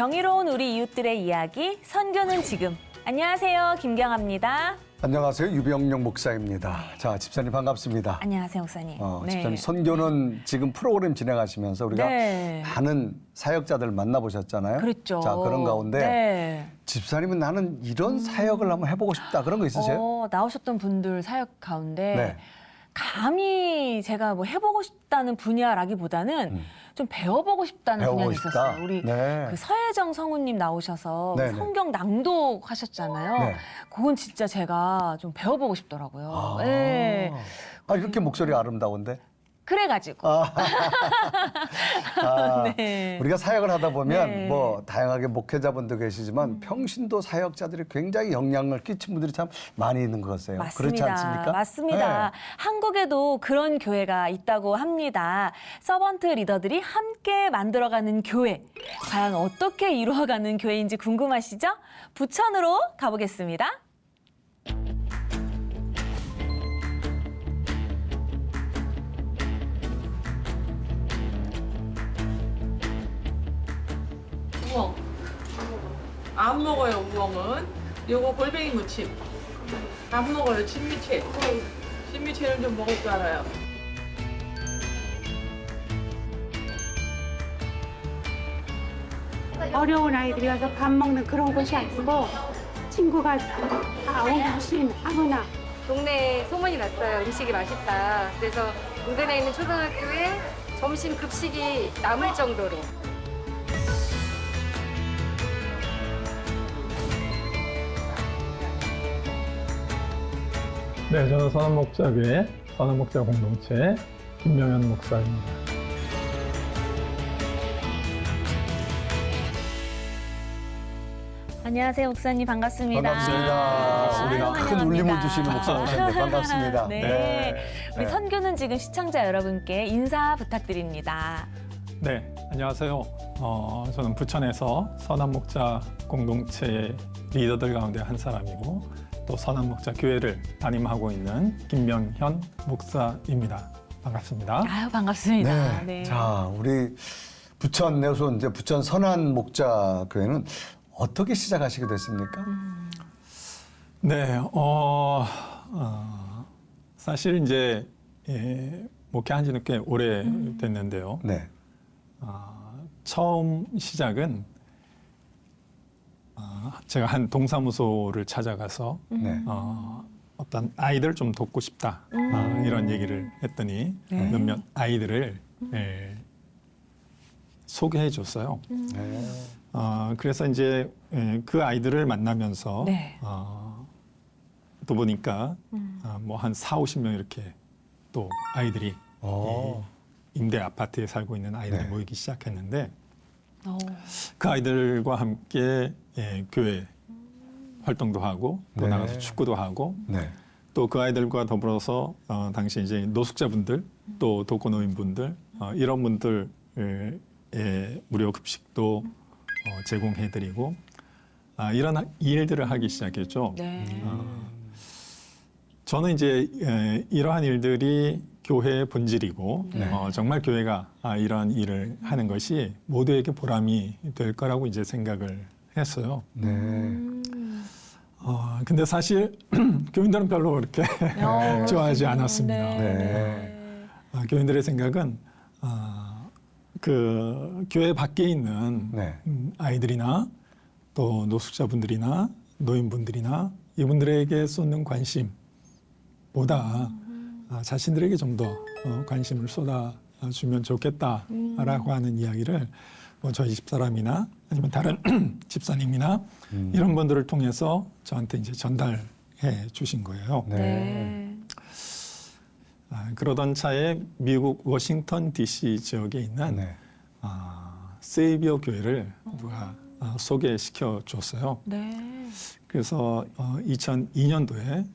정의로운 우리 이웃들의 이야기, 선교는 지금. 안녕하세요, 김경아입니다. 안녕하세요, 유병용 목사입니다. 자, 집사님 반갑습니다. 안녕하세요, 목사님. 집사님 선교는 지금 프로그램 진행하시면서 우리가 많은 사역자들 만나보셨잖아요. 그렇죠. 자, 그런 가운데 집사님은 나는 이런 사역을 한번 해보고 싶다 그런 거 있으세요? 나오셨던 분들 사역 가운데 네. 감히 제가 뭐 해보고 싶다는 분야라기보다는 좀 배워보고 싶다는 배워보고 분야가 싶다. 있었어요. 우리 네. 그 서혜정 성우님 나오셔서 네네. 성경 낭독하셨잖아요. 네. 그건 진짜 제가 좀 배워보고 싶더라고요. 아, 네. 이렇게 목소리 아름다운데? 그래가지고. 네. 우리가 사역을 하다 보면 네. 뭐 다양하게 목회자분도 계시지만 평신도 사역자들이 굉장히 영향을 끼친 분들이 참 많이 있는 것 같아요. 맞습니다. 그렇지 않습니까? 맞습니다. 네. 한국에도 그런 교회가 있다고 합니다. 서번트 리더들이 함께 만들어가는 교회. 과연 어떻게 이루어가는 교회인지 궁금하시죠? 부천으로 가보겠습니다. 우엉. 안 먹어요, 우엉은. 요거 골뱅이 무침. 안 먹어요, 진미채. 진미채를 좀 먹을 줄 알아요. 어려운 아이들이 와서 밥 먹는 그런 곳이 아니고 친구가 오고 싶으면 아무나 동네에 소문이 났어요. 음식이 맛있다. 그래서 인근에 있는 초등학교에 점심 급식이 남을 정도로. 네, 저는 선한목자교회 선한목자 공동체 김명현 목사입니다. 안녕하세요, 목사님. 반갑습니다. 반갑습니다. 아유, 우리가 큰 환영합니다. 울림을 주시는 목사 오셨는데 반갑습니다. 네. 우리 네. 선교는 지금 시청자 여러분께 인사 부탁드립니다. 네, 안녕하세요. 저는 부천에서 선한목자 공동체 리더들 가운데 한 사람이고 또 선한목자 교회를 담임하고 있는 김명현 목사입니다. 반갑습니다. 아유, 반갑습니다. 네. 자, 우리 부천 내에서 이제 부천 선한 목자 교회는 어떻게 시작하시게 됐습니까? 네, 사실 이제 목회한 지는 꽤 오래 됐는데요. 네. 처음 시작은 제가 한 동사무소를 찾아가서 네. 어떤 아이들 좀 돕고 싶다 이런 얘기를 했더니 네. 몇몇 아이들을 소개해 줬어요. 네. 그래서 이제 그 아이들을 만나면서 네. 또 보니까 뭐 한 40-50명 이렇게 또 아이들이 임대 아파트에 살고 있는 아이들이 네. 모이기 시작했는데 오. 그 아이들과 함께 교회 활동도 하고 또 네. 나가서 축구도 하고 네. 또 그 아이들과 더불어서 당시 이제 노숙자분들 또 독거노인분들 이런 분들의 무료 급식도 제공해드리고 이런 일들을 하기 시작했죠. 네. 저는 이제 이러한 일들이 교회의 본질이고 네. 정말 교회가 이러한 일을 하는 것이 모두에게 보람이 될 거라고 이제 생각을 했어요. 네. 근데 사실 교인들은 별로 그렇게 좋아하지 않았습니다. 네. 교인들의 생각은 그 교회 밖에 있는 네. 아이들이나 또 노숙자분들이나 노인분들이나 이분들에게 쏟는 관심보다 자신들에게 좀 더 관심을 쏟아주면 좋겠다라고 하는 이야기를 뭐 저희 집사람이나 아니면 다른 집사님이나 이런 분들을 통해서 저한테 이제 전달해 주신 거예요. 네. 그러던 차에 미국 워싱턴 DC 지역에 있는 네. 세이비어 교회를 누가 소개시켜 줬어요. 네. 그래서 2002년도에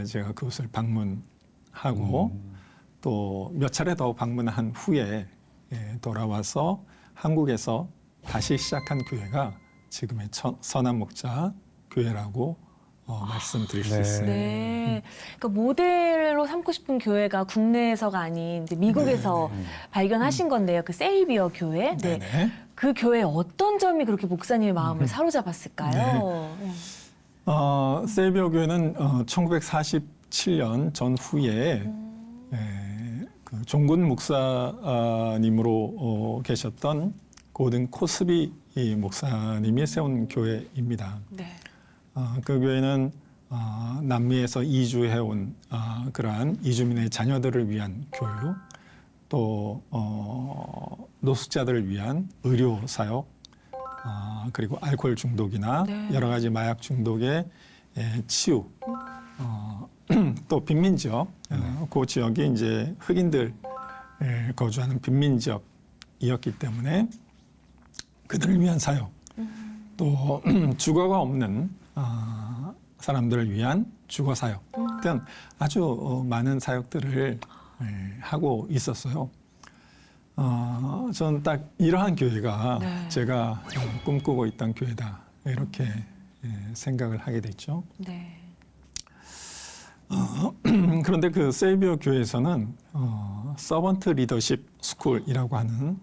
제가 그곳을 방문하고 또 몇 차례 더 방문한 후에 돌아와서 한국에서 다시 시작한 교회가 지금의 선한목자 교회라고 말씀드릴 수 네. 있어요. 네. 그러니까 모델로 삼고 싶은 교회가 국내에서가 아닌 이제 미국에서 발견하신 건데요. 그 세이비어 교회. 네. 네네. 그 교회의 어떤 점이 그렇게 목사님의 마음을 사로잡았을까요? 세이비어 교회는 1947년 전후에 그 종군 목사님으로 계셨던 고든 코스비 목사님이 세운 교회입니다. 네. 그 교회는 남미에서 이주해온 그러한 이주민의 자녀들을 위한 교육, 또 노숙자들을 위한 의료 사역, 그리고 알코올 중독이나 네. 여러 가지 마약 중독의 치유, 또 빈민 지역, 그 지역이 이제 흑인들 거주하는 빈민 지역이었기 때문에 그들을 위한 사역, 또 주거가 없는 사람들을 위한 주거 사역 등 아주 많은 사역들을 하고 있었어요. 저는 딱 이러한 교회가 네. 제가 꿈꾸고 있던 교회다 이렇게 생각을 하게 됐죠. 네. 그런데 그 세이비어 교회에서는 서번트 리더십 스쿨이라고 하는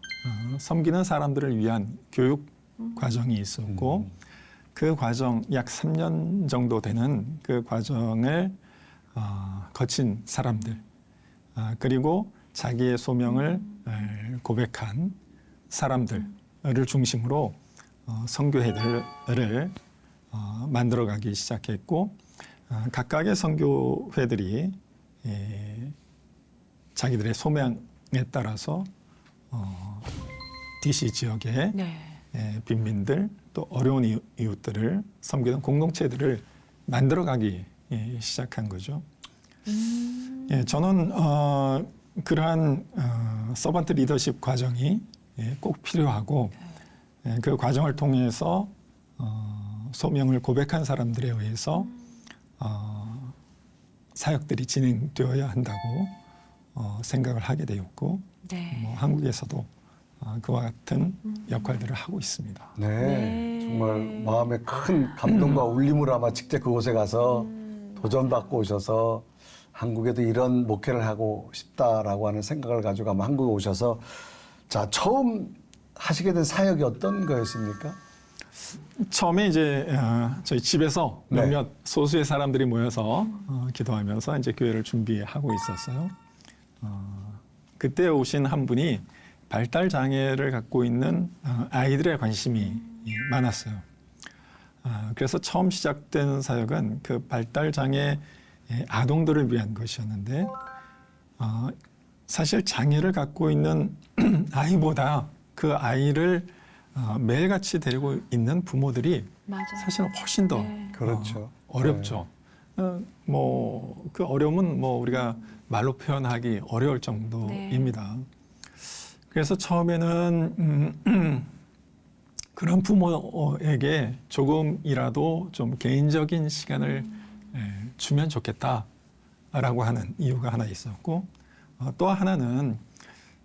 섬기는 사람들을 위한 교육 과정이 있었고 그 과정 약 3년 정도 되는 그 과정을 거친 사람들 그리고 자기의 소명을 고백한 사람들을 중심으로 선교회들을 만들어가기 시작했고 각각의 선교회들이 자기들의 소명에 따라서 DC 지역의 네. 빈민들 또 어려운 이웃들을 섬기는 공동체들을 만들어가기 시작한 거죠. 저는 그러한 서번트 리더십 과정이 꼭 필요하고 그 과정을 통해서 소명을 고백한 사람들에 의해서 사역들이 진행되어야 한다고 생각을 하게 되었고 네. 뭐 한국에서도 그와 같은 역할들을 하고 있습니다. 네. 네. 정말 마음에 큰 감동과 울림을 아마 직접 그곳에 가서 도전받고 오셔서 한국에도 이런 목회를 하고 싶다라고 하는 생각을 가지고 아마 한국에 오셔서 자, 처음 하시게 된 사역이 어떤 거였습니까? 처음에 이제 저희 집에서 네. 몇몇 소수의 사람들이 모여서 기도하면서 이제 교회를 준비하고 있었어요. 그때 오신 한 분이 발달 장애를 갖고 있는 아이들에 관심이 많았어요. 그래서 처음 시작된 사역은 그 발달 장애 아동들을 위한 것이었는데 사실 장애를 갖고 있는 아이보다 그 아이를 매일같이 데리고 있는 부모들이 맞아요. 사실은 훨씬 더 네. 그렇죠. 어렵죠. 뭐 그 어려움은 뭐 우리가 말로 표현하기 어려울 정도입니다. 그래서 처음에는 그런 부모에게 조금이라도 좀 개인적인 시간을 주면 좋겠다라고 하는 이유가 하나 있었고 또 하나는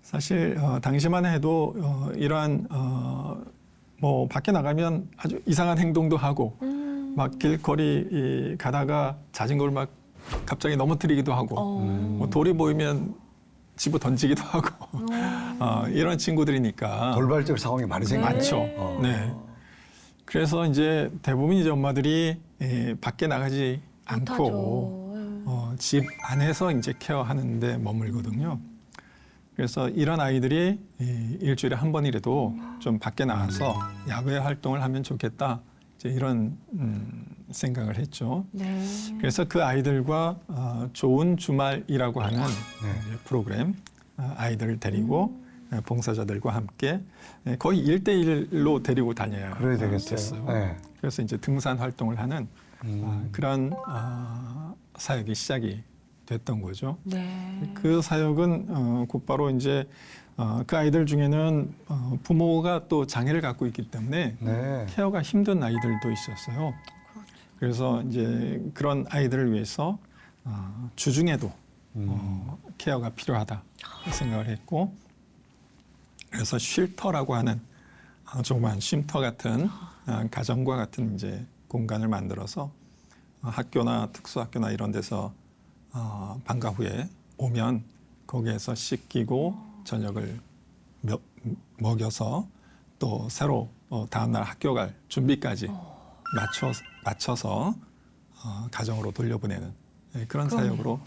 사실 당시만 해도 이러한 뭐 밖에 나가면 아주 이상한 행동도 하고 막 길거리 가다가 자전거를 막 갑자기 넘어뜨리기도 하고 뭐 돌이 보이면 집어 던지기도 하고 이런 친구들이니까 돌발적 상황이 많이 생기죠. 많죠. 네. 그래서 이제 대부분 이제 엄마들이 밖에 나가지 않고 집 안에서 이제 케어하는데 머물거든요. 그래서 이런 아이들이 일주일에 한 번이라도 좀 밖에 나와서 야외 활동을 하면 좋겠다. 이제 이런 생각을 했죠. 네. 그래서 그 아이들과 좋은 주말이라고 하는 프로그램 아이들을 데리고 봉사자들과 함께 거의 1대1로 데리고 다녀야 그래야 되겠어요. 됐어요. 네. 그래서 이제 등산 활동을 하는 그런 사역이 시작이 됐던 거죠. 네. 그 사역은 곧바로 이제 그 아이들 중에는 부모가 또 장애를 갖고 있기 때문에 네. 케어가 힘든 아이들도 있었어요. 그래서 이제 그런 아이들을 위해서 주중에도 케어가 필요하다 생각을 했고 그래서 쉴터라고 하는 조그만 쉼터 같은 가정과 같은 이제 공간을 만들어서 학교나 특수학교나 이런 데서 방과 후에 오면 거기에서 씻기고 저녁을 먹여서 또 새로 다음날 학교 갈 준비까지 맞춰서 가정으로 돌려보내는 그런 사역으로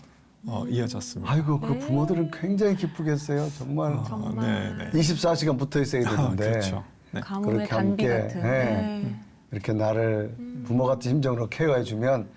이어졌습니다. 아이고 그 부모들은 굉장히 기쁘겠어요. 정말 네. 24시간 붙어 있어야 되는데 그렇죠. 네. 가뭄의 그렇게 단비 함께, 같은. 네. 네. 이렇게 나를 부모 같은 심정으로 케어해주면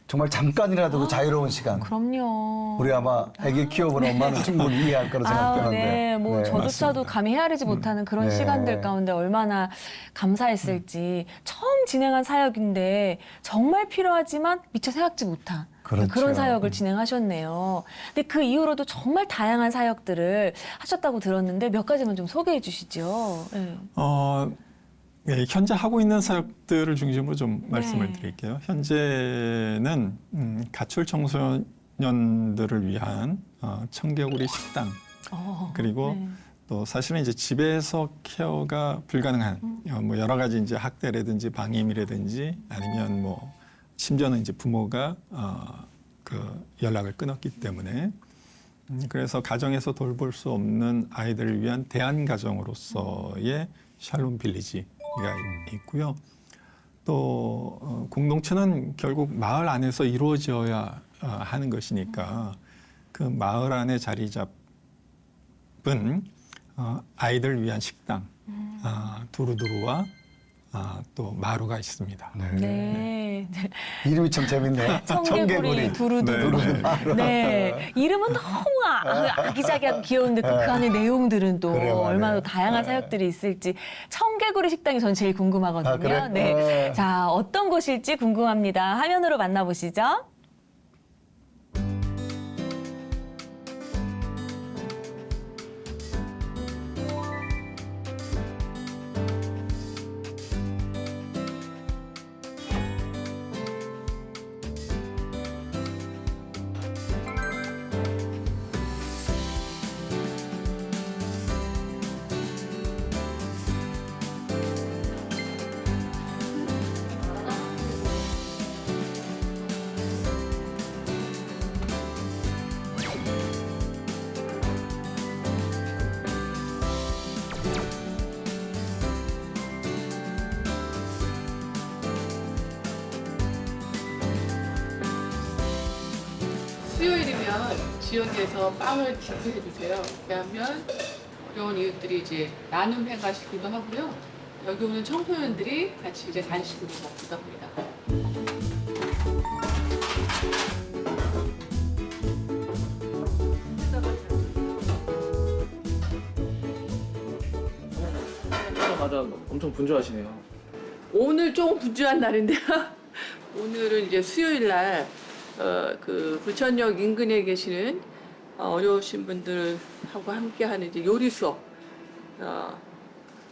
정말 잠깐이라도 그 자유로운 시간. 그럼요. 우리 아마 아기 키워본 엄마는 충분히 이해할 거로 생각되는데. 네. 뭐 저조차도 맞습니다. 감히 헤아리지 못하는 그런 네. 시간들 가운데 얼마나 감사했을지. 처음 진행한 사역인데 정말 필요하지만 미처 생각지 못한 그렇죠. 그런 사역을 진행하셨네요. 근데 그 이후로도 정말 다양한 사역들을 하셨다고 들었는데 몇 가지만 좀 소개해 주시죠. 네. 네, 현재 하고 있는 사역들을 중심으로 좀 말씀을 네. 드릴게요. 현재는 가출 청소년들을 위한 청개구리 식당 그리고 네. 또 사실은 이제 집에서 케어가 불가능한 뭐 여러 가지 이제 학대라든지 방임이라든지 아니면 뭐 심지어는 이제 부모가 그 연락을 끊었기 때문에 그래서 가정에서 돌볼 수 없는 아이들을 위한 대안 가정으로서의 샬롬 빌리지가 있고요. 또 공동체는 결국 마을 안에서 이루어져야 하는 것이니까 그 마을 안에 자리 잡은 아이들 위한 식당 두루두루와 또 마루가 있습니다. 네. 이름이 참 재밌네요. 청개구리 두루두루. 네. 이름은 너무 아기자기하고 귀여운데 그 안에 내용들은 또 그래, 맞아요. 얼마나 다양한 사역들이 있을지. 청개구리 식당이 전 제일 궁금하거든요. 아, 그래? 네. 자, 어떤 곳일지 궁금합니다. 화면으로 만나보시죠. 수요일이면 지역에서 빵을 기부해 주세요. 그러면 어려운 이웃들이 이제 나눔 행사시키기도 하고요. 여기 오는 청소년들이 같이 이제 간식으로 먹기도 합니다. 하자마자 엄청 분주하시네요. 오늘 조금 분주한 날인데요. 오늘은 이제 수요일 날 그 부천역 인근에 계시는 어려우신 분들하고 함께하는 이제 요리 수업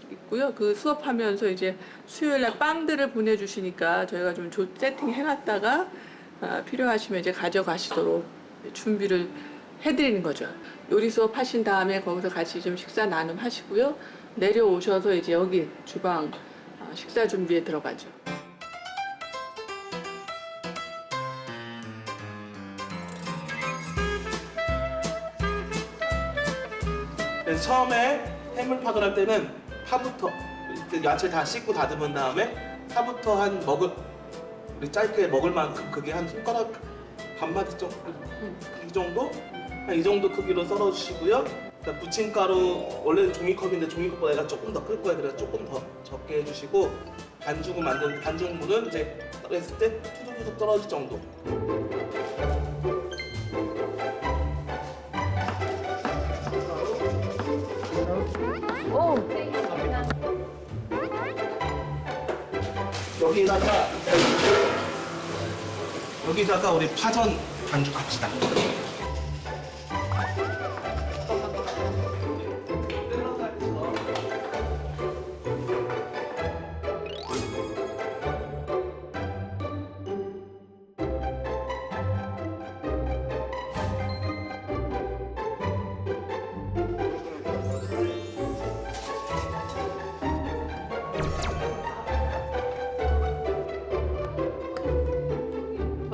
있고요. 그 수업하면서 이제 수요일 날 빵들을 보내주시니까 저희가 좀 세팅 해놨다가 필요하시면 이제 가져가시도록 준비를 해드리는 거죠. 요리 수업 하신 다음에 거기서 같이 좀 식사 나눔하시고요. 내려오셔서 이제 여기 주방 식사 준비에 들어가죠. 그래서 처음에 해물 파전 할 때는 파부터 야채 다 씻고 다듬은 다음에 파부터 우리 짧게 먹을 만큼 크기 한 손가락 반마디 정도 이 정도 크기로 썰어 주시고요. 부침가루 원래는 종이컵인데 종이컵보다 얘가 조금 더 클 거예요. 그래서 조금 더 적게 해주시고 반죽을 만든 반죽물은 이제 했을 때 투둑투둑 떨어질 정도. 여기다가 우리 파전 반죽 합시다.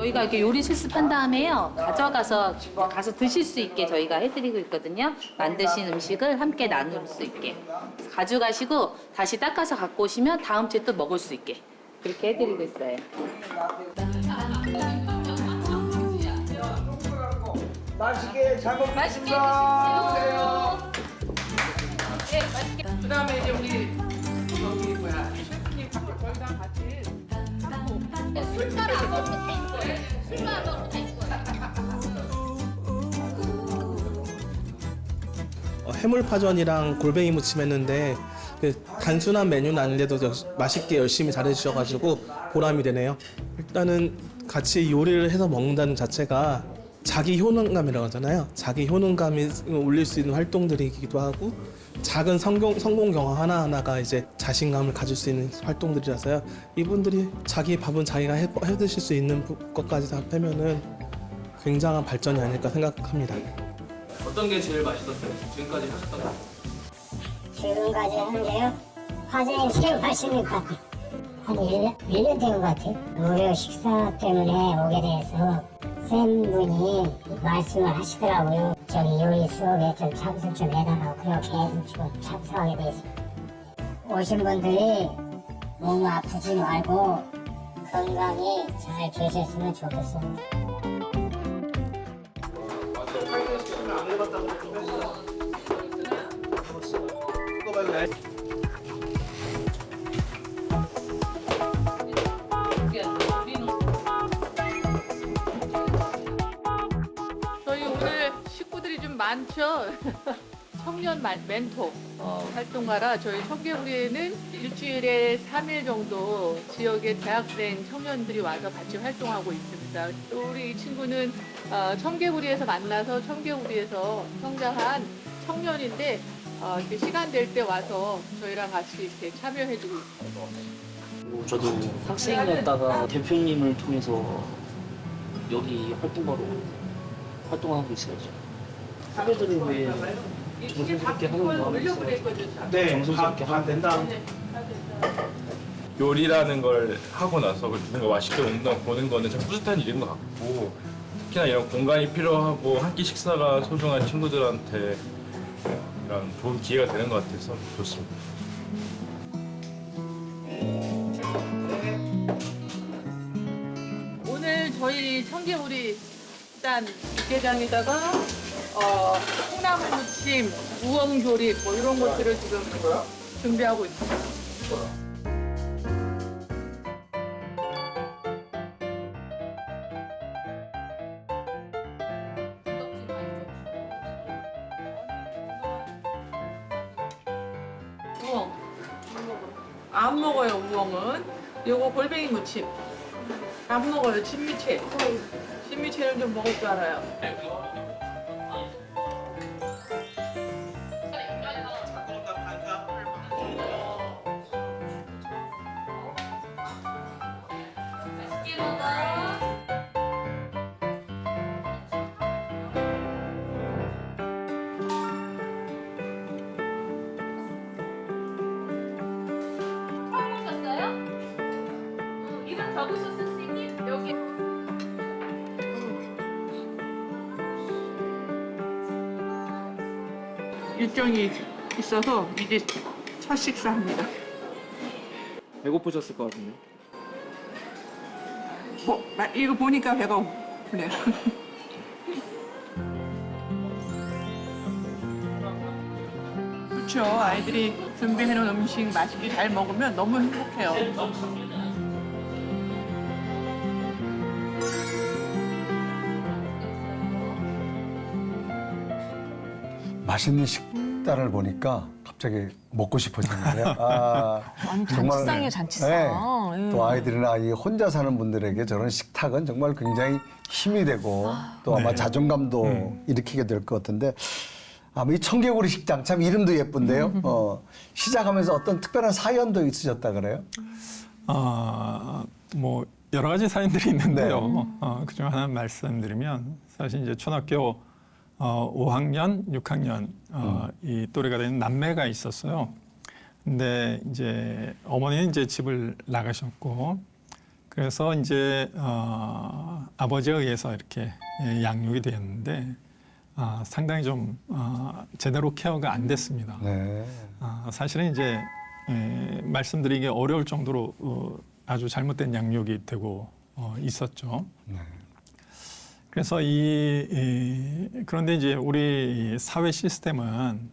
저희가 이렇게 요리 실습한 다음에요. 가서 드실 수 있게 저희가 해드리고 있거든요. 만드신 음식을 함께 나눌 수 있게. 가져가시고 다시 닦아서 갖고 오시면 다음 주에 또 먹을 수 있게. 그렇게 해드리고 있어요. 맛있게 잘 먹겠습니다. 그다음에 이제 우리 저기 뭐야 셰프님 저희랑 같이 해물파전이랑 골뱅이 무침 했는데 단순한 메뉴는 아닌데도 맛있게 열심히 잘해주셔가지고 보람이 되네요. 일단은 같이 요리를 해서 먹는다는 자체가 자기 효능감이라고 하잖아요. 자기 효능감이 올릴 수 있는 활동들이기도 하고 작은 성공 경험 하나하나가 이제 자신감을 가질 수 있는 활동들이라서요. 이분들이 자기 밥은 자기가 해 드실 수 있는 것까지 다 빼면은 굉장한 발전이 아닐까 생각합니다. 어떤 게 제일 맛있었어요? 지금까지 하셨던 거? 지금까지 하는데요. 화장이 제일 맛있는 것 같아요. 한 1년 된 것 같아요. 무료 식사 때문에 오게 돼서 쌤분이 말씀을 하시더라고요. 저기 요리 수업에 좀 참석 좀 해달라고. 그렇게 해서 지금 참석하게 돼 있습니다. 오신 분들이 몸 아프지 말고 건강히 잘 계셨으면 좋겠습니다. 저희 오늘 식구들이 좀 많죠. 청년 멘토 활동가라 저희 청개구리에는 일주일에 3일 정도 지역의 대학생 청년들이 와서 같이 활동하고 있습니다. 또 우리 이 친구는 청개구리에서 만나서 청개구리에서 성장한 청년인데 이렇게 시간 될 때 와서 저희랑 같이 이렇게 참여해주고 있습니다. 저도 학생이었다가 대표님을 통해서 여기 활동가로 활동하고 있어요. 후배들을 위해 정성스럽게 하는 마음이 있어요. 네, 정성스럽게 된 다음. 요리라는 걸 하고 나서 누군가 맛있게 먹는다 보는 거는 참 뿌듯한 일인 것 같고 특히나 이런 공간이 필요하고 한 끼 식사가 소중한 친구들한테 이런 좋은 기회가 되는 것 같아서 좋습니다. 오늘 저희 청개구리 일단 육개장에다가 콩나물 무침, 우엉조림 뭐 이런 것들을 지금 준비하고 있습니다. 우엉 안 먹어요. 우엉은 요거 골뱅이 무침 안 먹어요. 진미채 진미채는 좀 먹을 줄 알아요. 이름 적으셨어요, 선생님? 여기. 일정이 있어서 이제 첫 식사합니다. 배고프셨을 것 같은데. 이거 보니까 배가 고프네요. 그렇죠. 아이들이 준비해놓은 음식 맛있게 잘 먹으면 너무 행복해요. 맛있는 식단을 보니까 갑자기 먹고 싶어지는데요. 아니, 잔치상이에요, 잔치상. 네. 또 아이들이나 이 혼자 사는 분들에게 저런 식탁은 정말 굉장히 힘이 되고 또 아마 네. 자존감도 일으키게 될 것 같은데 아마 이 청개구리 식당 참 이름도 예쁜데요. 시작하면서 어떤 특별한 사연도 있으셨다 그래요? 뭐 여러 가지 사연들이 있는데요. 그중 하나 말씀드리면 사실 이제 초등학교 5학년, 6학년 이 또래가 되는 남매가 있었어요. 근데 이제 어머니는 이제 집을 나가셨고 그래서 이제 아버지에 의해서 이렇게 양육이 되었는데 상당히 좀 제대로 케어가 안 됐습니다. 네. 사실은 이제 말씀드리기 어려울 정도로 아주 잘못된 양육이 되고 있었죠. 네. 그래서 그런데 이제 우리 사회 시스템은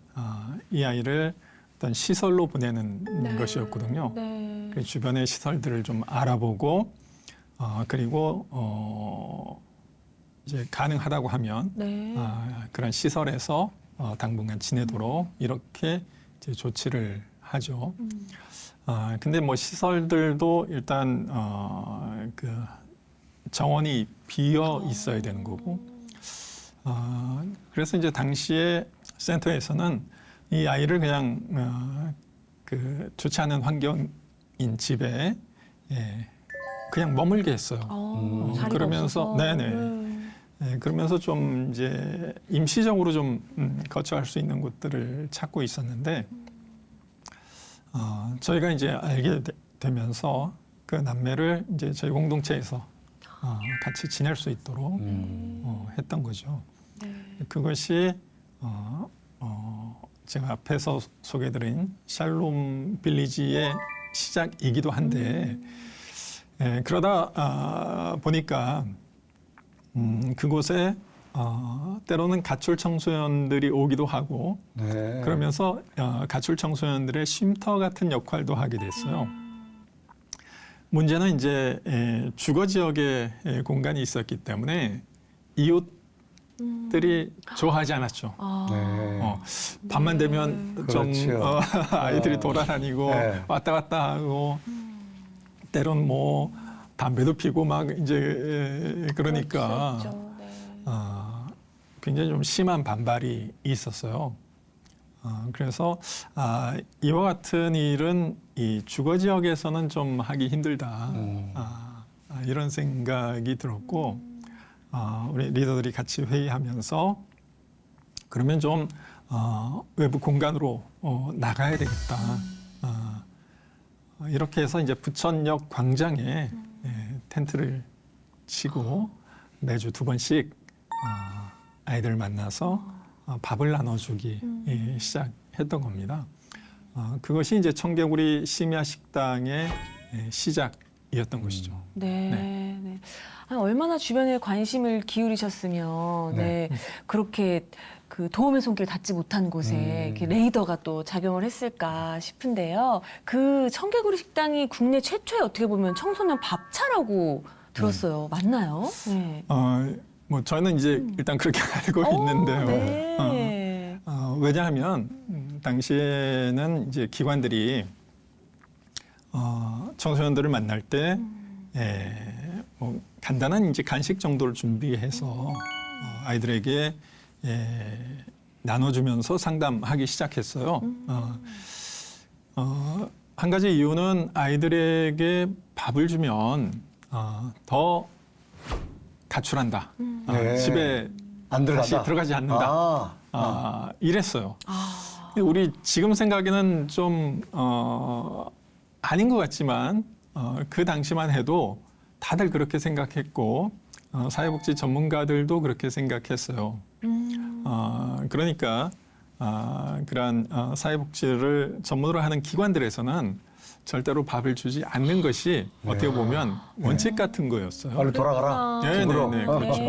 이 아이를 어떤 시설로 보내는 것이었거든요. 네. 그 주변의 시설들을 좀 알아보고 그리고 이제 가능하다고 하면 네. 그런 시설에서 당분간 지내도록 이렇게 이제 조치를 하죠. 근데 뭐 시설들도 일단 그 정원이 비어 있어야 되는 거고, 그래서 이제 당시에 센터에서는 이 아이를 그냥 그 좋지 않은 환경인 집에 그냥 머물게 했어요. 자리가 그러면서 없어서. 네네. 그러면서 좀 이제 임시적으로 좀 거처할 수 있는 곳들을 찾고 있었는데 저희가 이제 알게 되면서 그 남매를 이제 저희 공동체에서 같이 지낼 수 있도록 했던 거죠. 그것이 제가 앞에서 소개해드린 샬롬 빌리지의 시작이기도 한데 그러다 보니까 그곳에 때로는 가출 청소년들이 오기도 하고 네. 그러면서 가출 청소년들의 쉼터 같은 역할도 하게 됐어요. 문제는 이제 주거 지역에 공간이 있었기 때문에 이웃들이 좋아하지 않았죠. 네. 밤만 되면 그렇죠. 좀 아이들이 돌아다니고 네. 왔다 갔다 하고 때론 뭐 담배도 피고 막 이제 그러니까 굉장히 좀 심한 반발이 있었어요. 그래서 이와 같은 일은 이 주거 지역에서는 좀 하기 힘들다. 이런 생각이 들었고 우리 리더들이 같이 회의하면서 그러면 좀 외부 공간으로 나가야 되겠다. 이렇게 해서 이제 부천역 광장에 텐트를 치고 매주 2번씩 아이들 만나서 밥을 나눠주기 시작했던 겁니다. 그것이 이제 청개구리 심야 식당의 시작이었던 것이죠. 네. 네. 얼마나 주변에 관심을 기울이셨으면 그렇게 그 도움의 손길 닿지 못한 곳에 이렇게 레이더가 또 작용을 했을까 싶은데요. 그 청개구리 식당이 국내 최초의 어떻게 보면 청소년 밥차라고 들었어요. 맞나요? 네. 뭐 저는 이제 일단 그렇게 알고 있는데요. 네. 왜냐하면 당시에는 이제 기관들이 청소년들을 만날 때 뭐 간단한 이제 간식 정도를 준비해서 아이들에게 나눠주면서 상담하기 시작했어요. 한 가지 이유는 아이들에게 밥을 주면 더 가출한다. 네. 집에 안 들어간다. 다시 들어가지 않는다. 이랬어요. 근데 우리 지금 생각에는 좀 아닌 것 같지만 그 당시만 해도 다들 그렇게 생각했고 사회복지 전문가들도 그렇게 생각했어요. 그러니까 그러한 사회복지를 전문으로 하는 기관들에서는 절대로 밥을 주지 않는 것이 어떻게 보면 원칙 같은 거였어요. 빨리 돌아가라. 집으로. 네, 그렇죠.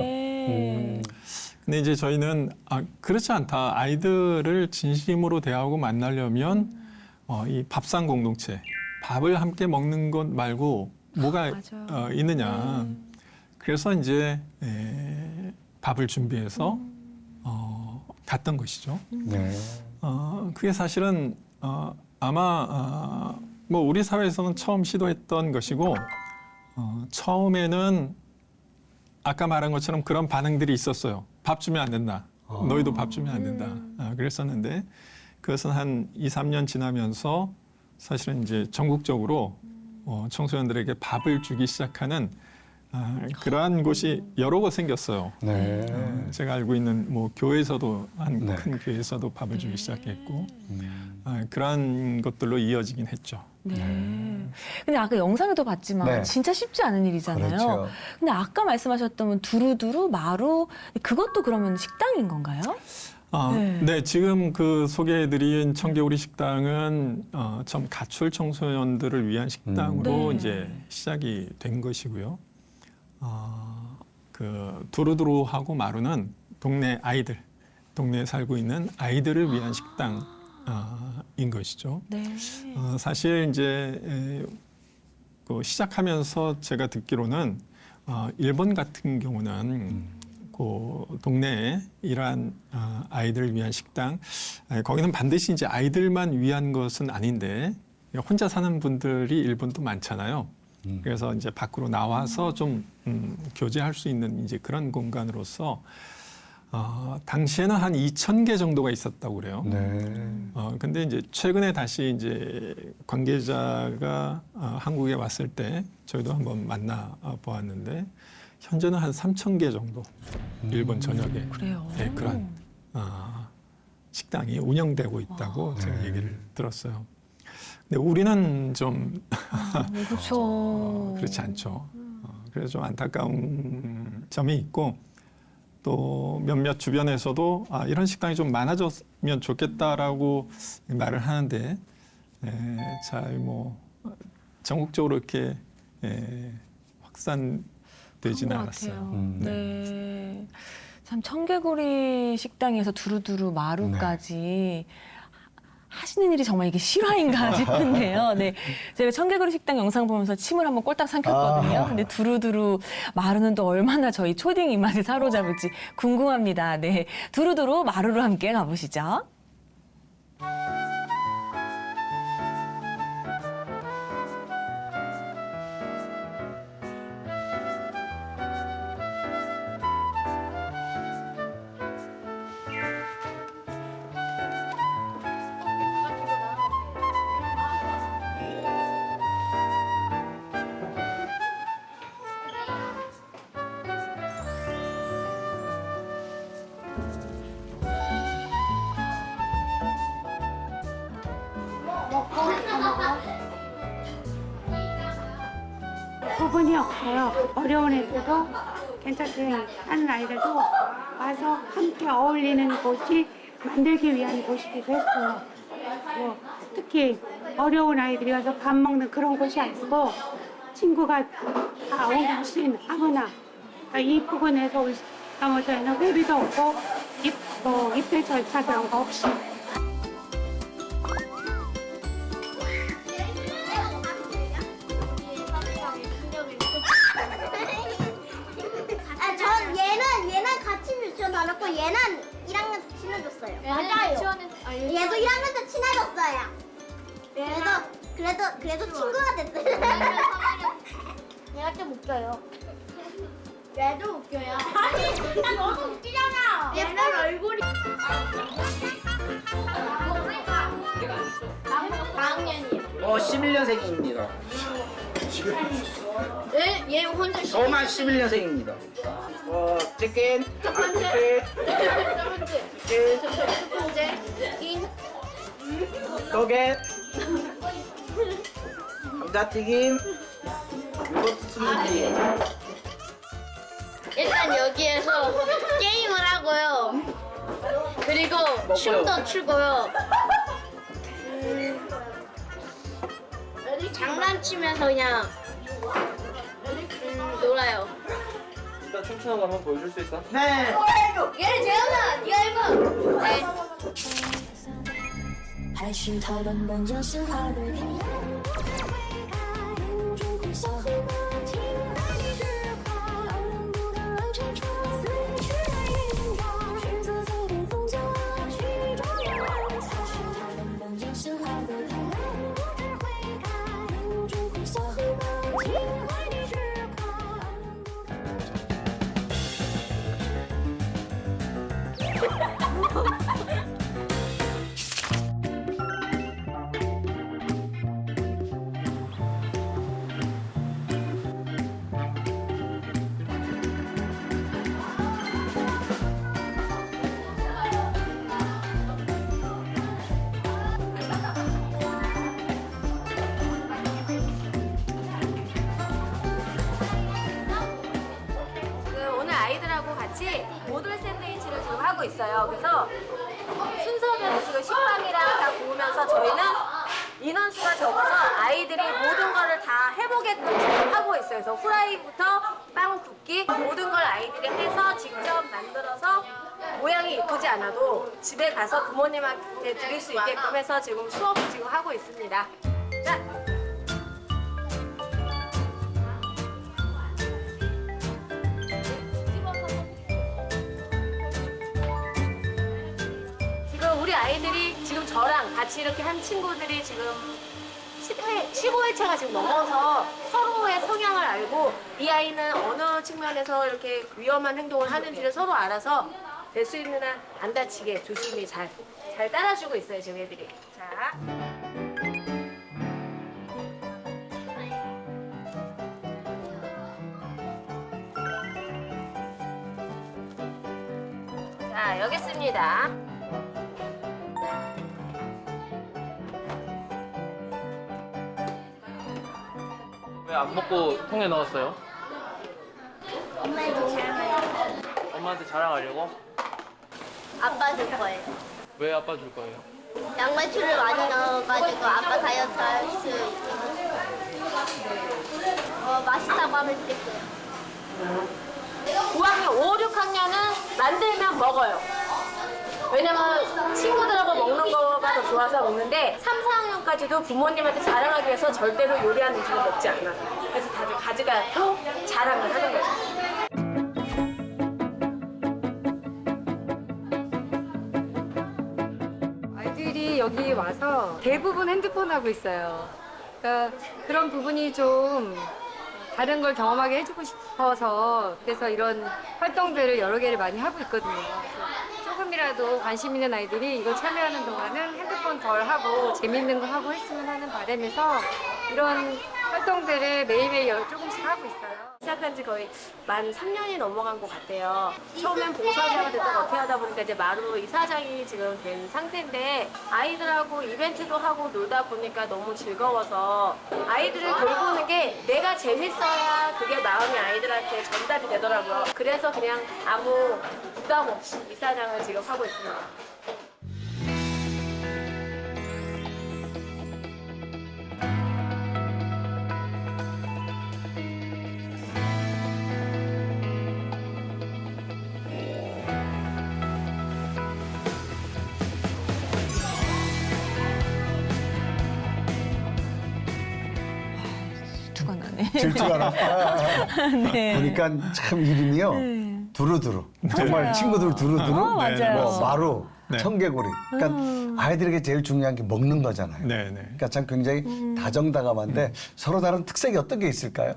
근데 이제 저희는 그렇지 않다. 아이들을 진심으로 대하고 만나려면 이 밥상 공동체, 밥을 함께 먹는 것 말고 뭐가 있느냐. 그래서 이제 밥을 준비해서 갔던 것이죠. 네. 그게 사실은 아마 뭐 우리 사회에서는 처음 시도했던 것이고 처음에는 아까 말한 것처럼 그런 반응들이 있었어요. 밥 주면 안 된다. 너희도 밥 주면 안 된다. 그랬었는데 그것은 한 2, 3년 지나면서 사실은 이제 전국적으로 청소년들에게 밥을 주기 시작하는 그러한 곳이 여러 곳 생겼어요. 네. 제가 알고 있는 뭐 교회에서도 한 네. 큰 교회에서도 밥을 주기 시작했고 그러한 것들로 이어지긴 했죠. 네. 근데 아까 영상에도 봤지만 네. 진짜 쉽지 않은 일이잖아요. 그렇죠. 근데 아까 말씀하셨던 두루두루, 마루 그것도 그러면 식당인 건가요? 네, 지금 그 소개해드린 청개구리 식당은 좀 가출 청소년들을 위한 식당으로 네. 이제 시작이 된 것이고요. 그 두루두루하고 마루는 동네 아이들, 동네에 살고 있는 아이들을 위한 식당인 것이죠. 네. 사실 이제 그 시작하면서 제가 듣기로는 일본 같은 경우는 그 동네에 이러한 아이들을 위한 식당, 거기는 반드시 이제 아이들만 위한 것은 아닌데 혼자 사는 분들이 일본도 많잖아요. 그래서 이제 밖으로 나와서 좀 교제할 수 있는 이제 그런 공간으로서 당시에는 한 2,000개 정도가 있었다고 그래요. 네. 근데 이제 최근에 다시 이제 관계자가 한국에 왔을 때 저희도 한번 만나 보았는데 현재는 한 3,000개 정도 일본 전역에 그래요. 네, 그런 식당이 운영되고 있다고 제가 얘기를 들었어요. 근데 우리는 좀 그렇죠. 그렇지 않죠. 그래서 좀 안타까운 점이 있고 또 몇몇 주변에서도 이런 식당이 좀 많아졌으면 좋겠다라고 말을 하는데 잘 뭐 전국적으로 이렇게 확산되지는 않았어요. 네. 참 청개구리 식당에서 두루두루 마루까지 하시는 일이 정말 이게 실화인가 싶은데요. 네. 제가 청개구리 식당 영상 보면서 침을 한번 꼴딱 삼켰거든요. 근데 두루두루 마루는 또 얼마나 저희 초딩 입맛을 사로잡을지 궁금합니다. 네. 두루두루 마루로 함께 가보시죠. 구분이 없어요. 어려운 애들도 괜찮게 하는 아이들도 와서 함께 어울리는 곳이 만들기 위한 곳이기도 했고요. 뭐 특히 어려운 아이들이 와서 밥 먹는 그런 곳이 아니고 친구가 다 올 수 있는 아무나 이 부분에서 올 나머지는 회비도 없고 입회 절차 그런 거 없이 전 얘는 같이 유치원 다녔고 얘는 1학년 때 친해졌어요. 맞아요. 얘도 1학년 때 친해졌어요. 그래도 친구가 됐어요. 얘가 좀 웃겨요. 얘도 웃겨요. 아니, 나 너무 웃기잖아. 얘는 얼굴이. 4학년이요. 11년생입니다. 얘 혼자 저만 11년생입니다. 치킨, 치킨, 도게, 감자튀김, 이것도 스무디. 일단 여기에서 게임을 하고요. 그리고 춤도 추고요. 장난치면서 그냥 놀아요. 일단 춤추는 거 한번 보여줄 수 있어? 네. 얘를 재현아, 네가 해봐. 네. 还是他们本就是好的天亮，眼中苦涩和梦境，爱你之快，傲人不敢乱拆穿，思念去了阴阳，选择在顶峰下去捉人，还是他们本就是好的天亮，不知悔改，眼中苦涩和梦境，爱你之快，傲人不敢乱拆 하고 있어요. 그래서 순서대로 지금 식빵이랑 다 구우면서 저희는 인원수가 적어서 아이들이 모든 거를 다 해보게끔 지금 하고 있어요. 그래서 후라이부터 빵 굽기 모든 걸 아이들이 해서 직접 만들어서 모양이 예쁘지 않아도 집에 가서 부모님한테 드릴 수 있게끔 해서 지금 수업을 지금 하고 있습니다. 자. 지금 우리 아이들이 지금 저랑 같이 이렇게 한 친구들이 지금 15회차가 지금 넘어서 서로의 성향을 알고 이 아이는 어느 측면에서 이렇게 위험한 행동을 하는지를 서로 알아서 될 수 있는 한 안 다치게 조심히 잘 따라주고 있어요, 지금 애들이. 자. 자, 여기 있습니다. 왜 안 먹고 통에 넣었어요? 엄마한테 자랑하려고. 엄마한테 자랑하려고? 아빠 줄 거예요. 왜 아빠 줄 거예요? 양배추를 많이 넣어가지고 아빠 다이어트 할 수 있게. 맛있다고 하면 좋겠어요. 9학년, 5, 6학년은 만들면 먹어요. 왜냐면 친구들하고 먹는 거가 더 좋아서 먹는데 3, 4학년까지도 부모님한테 자랑하기 위해서 절대로 요리한 음식을 먹지 않아요. 그래서 다들 가져가고 자랑을 하는 거죠. 아이들이 여기 와서 대부분 핸드폰 하고 있어요. 그러니까 그런 부분이 좀 다른 걸 경험하게 해주고 싶어서 그래서 이런 활동들을 여러 개를 많이 하고 있거든요. 그래서 조금이라도 관심 있는 아이들이 이거 참여하는 동안은 핸드폰 덜 하고 재밌는 거 하고 했으면 하는 바람에서 이런 활동들을 매일매일 조금씩 하고 있어요. 시작한 지 거의 만 3년이 넘어간 것 같아요. 처음엔 봉사자가 됐다가 어떻게 하다 보니까 이제 마루 이사장이 지금 된 상태인데 아이들하고 이벤트도 하고 놀다 보니까 너무 즐거워서 아이들을 돌보는 게 내가 재밌어야 그게 마음이 아이들한테 전달이 되더라고요. 그래서 그냥 아무 부담 없이 이사장을 지금 하고 있습니다. 두가 나네. 질투가 나. 네. 보니까 참 이름이요. 두루두루. 정말 맞아요. 친구들 두루두루. 맞아요. 뭐 마루, 네. 청개구리. 그러니까 아이들에게 제일 중요한 게 먹는 거잖아요. 네, 네. 그러니까 참 굉장히 다정다감한데 서로 다른 특색이 어떤 게 있을까요?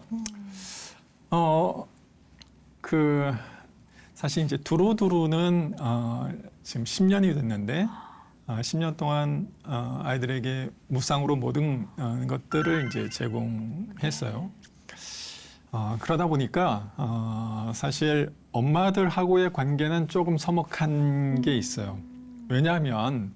사실 이제 두루두루는 지금 10년이 됐는데 10년 동안 아이들에게 무상으로 모든 것들을 이제 제공했어요. 그러다 보니까 사실 엄마들하고의 관계는 조금 서먹한 게 있어요. 왜냐하면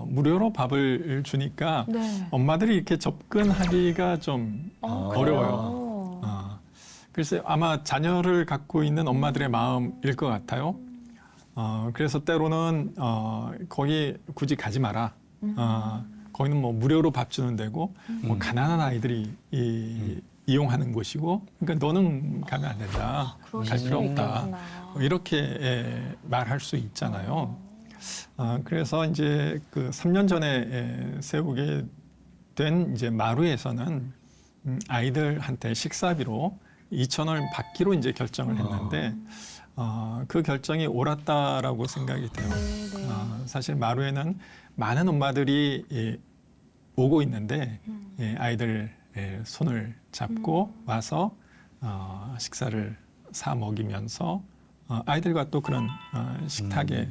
무료로 밥을 주니까 네. 엄마들이 이렇게 접근하기가 좀 어려워요. 글쎄 아마 자녀를 갖고 있는 엄마들의 마음일 것 같아요. 그래서 때로는 거기 굳이 가지 마라. 거기는 뭐 무료로 밥 주는 데고 뭐 가난한 아이들이 이용하는 곳이고 그러니까 너는 가면 안 된다. 갈 필요 없다. 이렇게 말할 수 있잖아요. 그래서 이제 그 3년 전에 세우게 된 이제 마루에서는 아이들한테 식사비로 2,000원을 받기로 이제 결정을 했는데 그 결정이 옳았다라고 생각이 돼요. 사실 마루에는 많은 엄마들이 오고 있는데 아이들 손을 잡고 와서 식사를 사 먹이면서 아이들과 또 그런 식탁에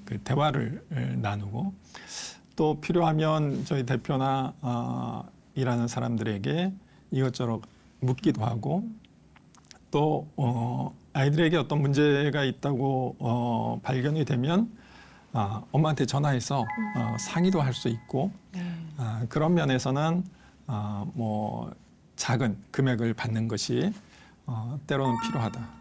그 대화를 나누고 또 필요하면 저희 대표나 일하는 사람들에게 이것저것 묻기도 하고 또 아이들에게 어떤 문제가 있다고 발견이 되면 엄마한테 전화해서 상의도 할 수 있고 그런 면에서는 뭐 작은 금액을 받는 것이 때로는 필요하다.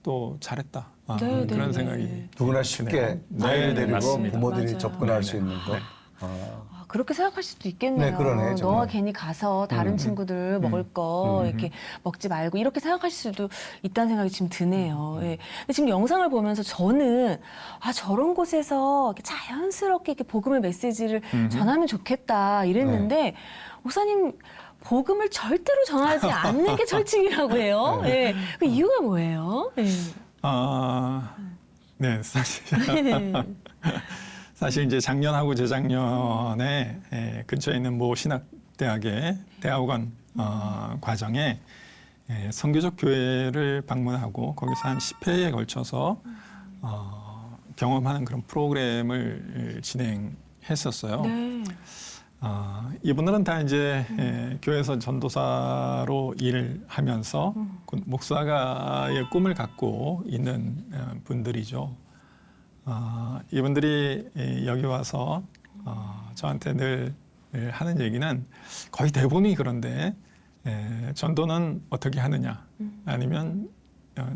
또 잘했다. 네, 그런 네, 생각이 네. 누구나 쉽게 드네요. 아이를 네, 데리고 맞습니다. 부모들이 맞아요. 접근할 수 네, 있는 거. 네. 아. 그렇게 생각할 수도 있겠네요. 네, 그러네, 정말. 너가 괜히 가서 다른 친구들 먹을 거 이렇게 먹지 말고 이렇게 생각하실 수도 있다는 생각이 지금 드네요. 예. 근데 지금 영상을 보면서 저는 저런 곳에서 이렇게 자연스럽게 이렇게 복음의 메시지를 전하면 좋겠다 이랬는데 목사님 복음을 절대로 전하지 않는 게 철칙이라고 해요. 예. 그 이유가 뭐예요? 예. 네, 사실 이제 작년하고 재작년에 근처에 있는 모 신학대학의 대학원 과정에 선교적 교회를 방문하고 거기서 한 10회에 걸쳐서 경험하는 그런 프로그램을 진행했었어요. 네. 이분들은 다 이제 교회에서 전도사로 일을 하면서 목사가의 꿈을 갖고 있는 분들이죠. 이분들이 여기 와서 저한테 늘 하는 얘기는 거의 대부분이 그런데 전도는 어떻게 하느냐 아니면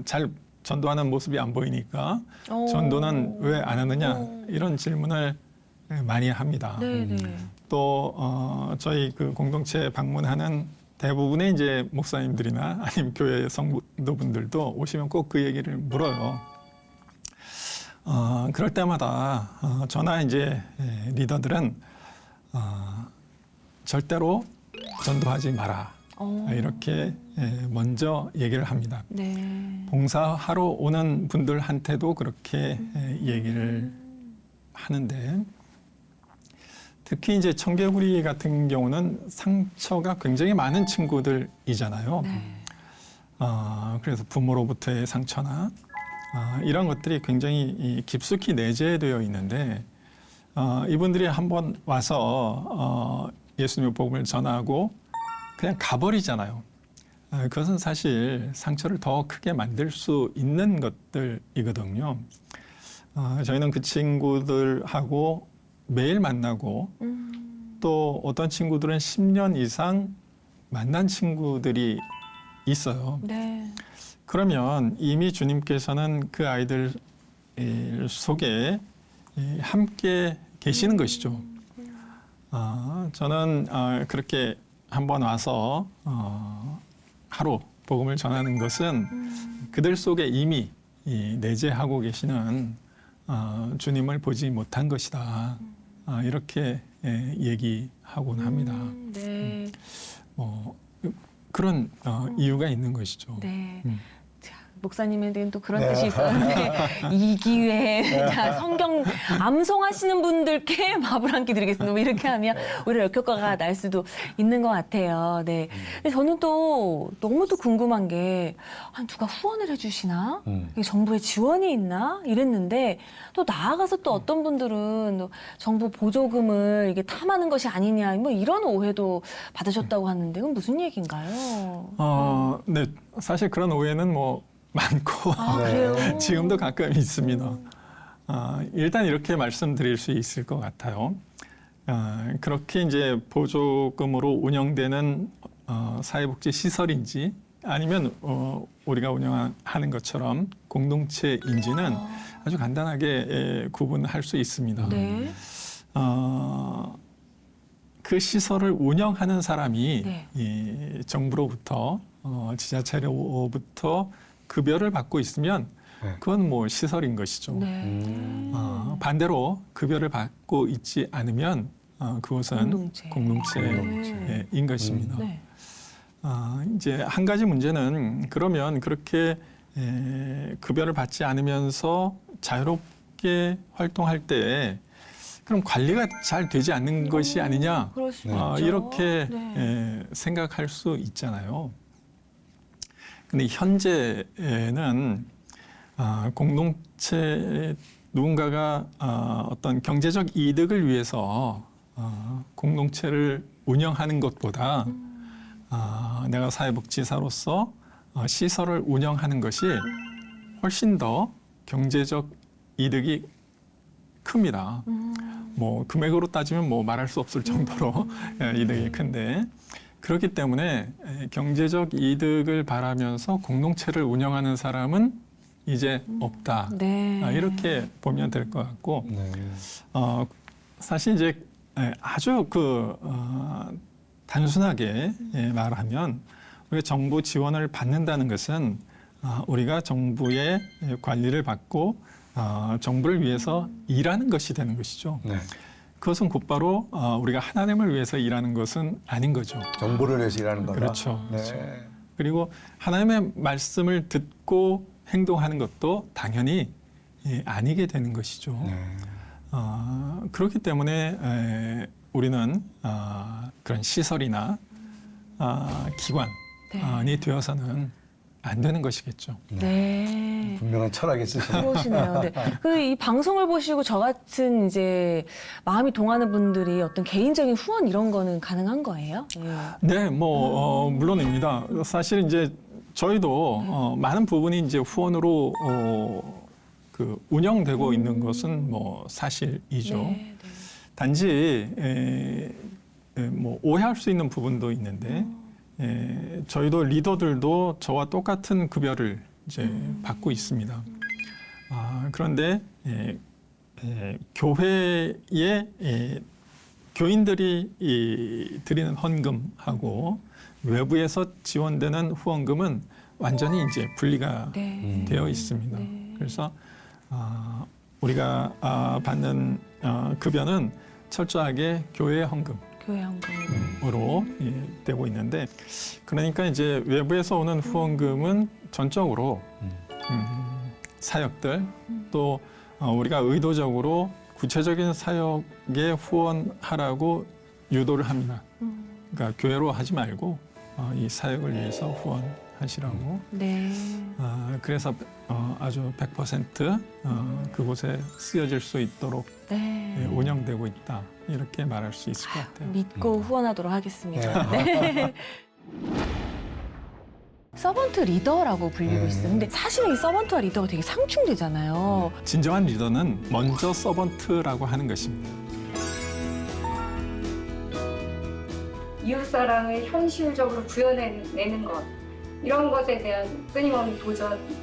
잘 전도하는 모습이 안 보이니까 전도는 왜 안 하느냐 이런 질문을 많이 합니다. 네네. 또 저희 그 공동체 방문하는 대부분의 이제 목사님들이나 아니면 교회 성도분들도 오시면 꼭 그 얘기를 물어요. 그럴 때마다 저나 이제 리더들은 절대로 전도하지 마라. 이렇게 먼저 얘기를 합니다. 네. 봉사하러 오는 분들한테도 그렇게 얘기를 하는데 특히 이제 청개구리 같은 경우는 상처가 굉장히 많은 친구들이잖아요. 네. 그래서 부모로부터의 상처나 이런 것들이 굉장히 깊숙이 내재되어 있는데 이분들이 한번 와서 예수님의 복음을 전하고 그냥 가버리잖아요. 그것은 사실 상처를 더 크게 만들 수 있는 것들이거든요. 저희는 그 친구들하고 매일 만나고 또 어떤 친구들은 10년 이상 만난 친구들이 있어요. 네. 그러면 이미 주님께서는 그 아이들 속에 함께 계시는 것이죠. 저는 그렇게 한번 와서 하루 복음을 전하는 것은 그들 속에 이미 내재하고 계시는 주님을 보지 못한 것이다. 이렇게 얘기하곤 합니다. 네. 그런 이유가 있는 것이죠. 네. 자, 목사님에게는 또 그런 뜻이 있었는데 이 기회에 자, 성경 암송하시는 분들께 밥을 한 끼 드리겠습니다. 뭐 이렇게 하면 오히려 역효과가 날 수도 있는 것 같아요. 네. 근데 저는 또 너무 또 궁금한 게 누가 후원을 해주시나? 이게 정부의 지원이 있나? 이랬는데 또 나아가서 또 어떤 분들은 또 정부 보조금을 이게 탐하는 것이 아니냐 뭐 이런 오해도 받으셨다고 하는데 그건 무슨 얘기인가요? 네, 사실 그런 오해는 뭐 많고 그래요? 지금도 가끔 있습니다. 일단 이렇게 말씀드릴 수 있을 것 같아요. 그렇게 이제 보조금으로 운영되는 사회복지 시설인지 아니면 우리가 운영하는 것처럼 공동체인지는 아주 간단하게 구분할 수 있습니다. 네. 그 시설을 운영하는 사람이 네. 이 정부로부터 지자체로부터 급여를 받고 있으면 그건 뭐 시설인 것이죠. 네. 반대로 급여를 받고 있지 않으면 그것은 공동체인 것입니다. 네. 이제 한 가지 문제는 그러면 그렇게 급여를 받지 않으면서 자유롭게 활동할 때 그럼 관리가 잘 되지 않는 것이 아니냐 그럴 수 있죠. 이렇게 네. 생각할 수 있잖아요. 근데 현재는 공동체 누군가가 어떤 경제적 이득을 위해서 공동체를 운영하는 것보다 내가 사회복지사로서 시설을 운영하는 것이 훨씬 더 경제적 이득이 큽니다. 뭐 금액으로 따지면 뭐 말할 수 없을 정도로 이득이 큰데 그렇기 때문에 경제적 이득을 바라면서 공동체를 운영하는 사람은 이제 없다. 네. 이렇게 보면 될 것 같고 네. 사실 이제 아주 단순하게 말하면 우리가 정부 지원을 받는다는 것은 우리가 정부의 관리를 받고 정부를 위해서 일하는 것이 되는 것이죠. 네. 그것은 곧바로 우리가 하나님을 위해서 일하는 것은 아닌 거죠. 정보를 위해서 일하는 거다. 그렇죠. 네. 그렇죠. 그리고 하나님의 말씀을 듣고 행동하는 것도 당연히 아니게 되는 것이죠. 네. 그렇기 때문에 우리는 그런 시설이나 기관이 되어서는 안 되는 것이겠죠. 네. 분명한 철학이 있으시네요. 그러시네요. 네. 이 방송을 보시고 저 같은 이제 마음이 동하는 분들이 어떤 개인적인 후원 이런 거는 가능한 거예요? 네, 물론입니다. 사실 이제 저희도 많은 부분이 이제 후원으로 운영되고 있는 것은 사실이죠. 네, 단지 오해할 수 있는 부분도 있는데 저희도 리더들도 저와 똑같은 급여를 이제 받고 있습니다. 그런데 교회의 교인들이 드리는 헌금하고 외부에서 지원되는 후원금은 완전히 이제 분리가 되어 있습니다. 그래서 우리가 받는 급여는 철저하게 교회 헌금으로 되고 있는데, 그러니까 이제 외부에서 오는 후원금은 전적으로 사역들 또 우리가 의도적으로 구체적인 사역에 후원하라고 유도를 합니다. 그러니까 교회로 하지 말고 이 사역을 위해서 후원하시라고. 네. 그래서 아주 100% 그곳에 쓰여질 수 있도록 운영되고 있다. 이렇게 말할 수 있을 것 같아요. 믿고 후원하도록 하겠습니다. 네. 서번트 리더라고 불리고 있어요. 근데 사실 이 서번트와 리더가 되게 상충되잖아요. 진정한 리더는 먼저 서번트라고 하는 것입니다. 이웃사랑을 현실적으로 구현해내는 것, 이런 것에 대한 끊임없는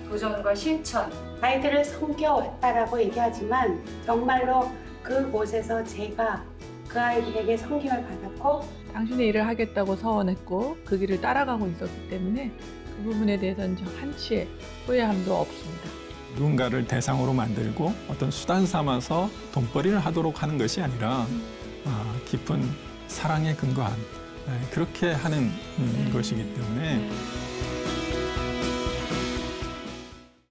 도전과 실천. 아이들을 섬겨왔다라고 얘기하지만 정말로 그곳에서 제가 그 아이들에게 섬김을 받았고 당신의 일을 하겠다고 서원했고 그 길을 따라가고 있었기 때문에 그 부분에 대해서는 한치의 후회함도 없습니다. 누군가를 대상으로 만들고 어떤 수단 삼아서 돈벌이를 하도록 하는 것이 아니라 깊은 사랑에 근거한 그렇게 하는 것이기 때문에